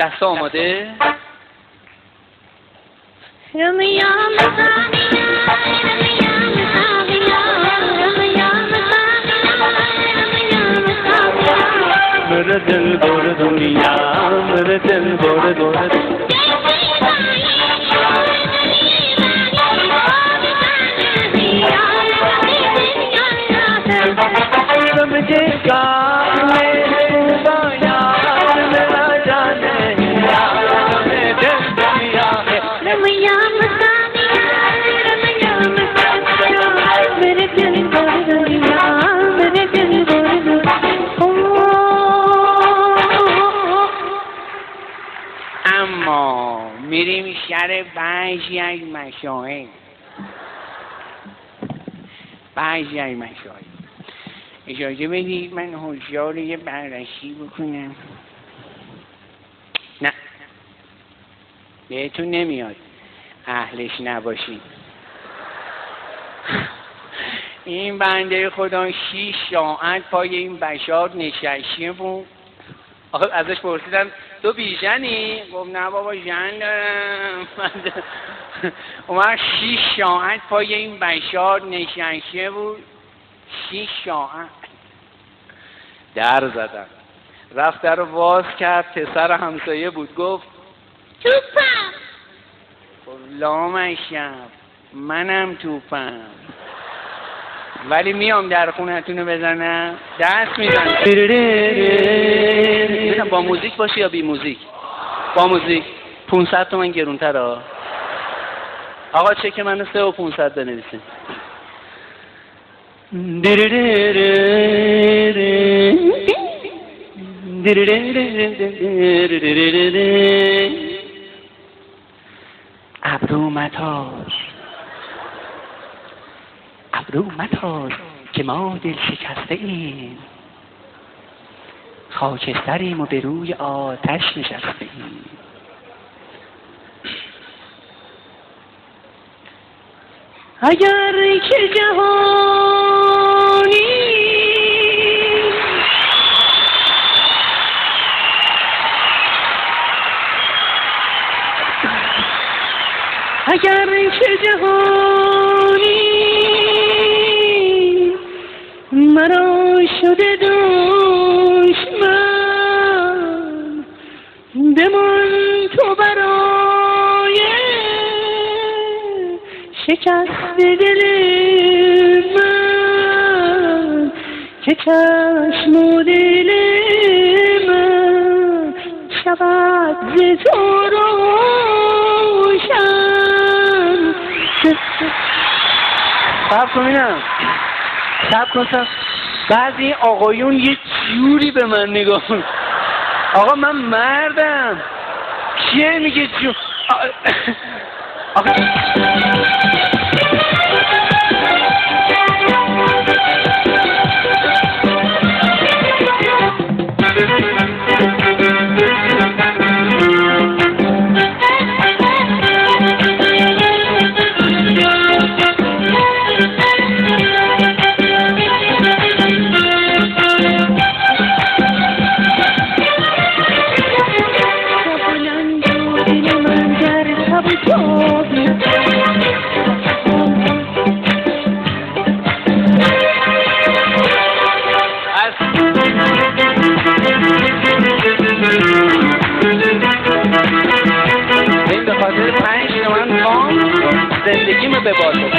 دست آماده؟ मेरे दिल गोर दुनिया मेरे दिल गोर गोर समझे का मेरे यार मेरा जाने मेरे दिल दुनिया है रमैया मेरे दिल गोर दुनिया मेरे दिल गोर اما میریم شهر بعضی مشاهد اجازه بدید من هشدار یه بررسی بکنم. نه بهتون نمیاد اهلش نباشین. این بنده خدا 6 ساعت پای این بشار نشسته بود. آخه ازش پرسیدم تو بیژنی؟ گفت نه بابا ژن دارم. اومد 6 ساعت پای این بشار نشسته بود. 6 ساعت در زدم، رفت در رو باز کرد، پسر همسایه بود، گفت توپم. گفت لامشم منم توپم ولی میام در خونتون رو بزنم. دست میزنم. با موزیک باشه یا بی موزیک؟ با موزیک. 500 تومن گرونتر ها. آقا چک منو 3 و 500 بنویسین. ابرو متاز که ما دل شکسته ایم، خاکستریم و به روی آتش نشسته ایم. اگر که جهانی اگر که جهانی مرا شده دشمن، بمان تو برای شکست دل من که چشم و دل من شود ز تو روشن. صبر کن اینم صبر کن. بعضی آقایون یه جوری به من نگاه. آقا من مردم. کیه میگه جو؟ آقا این به خاطر 5 تومن وام زندگیمو به باد دادم.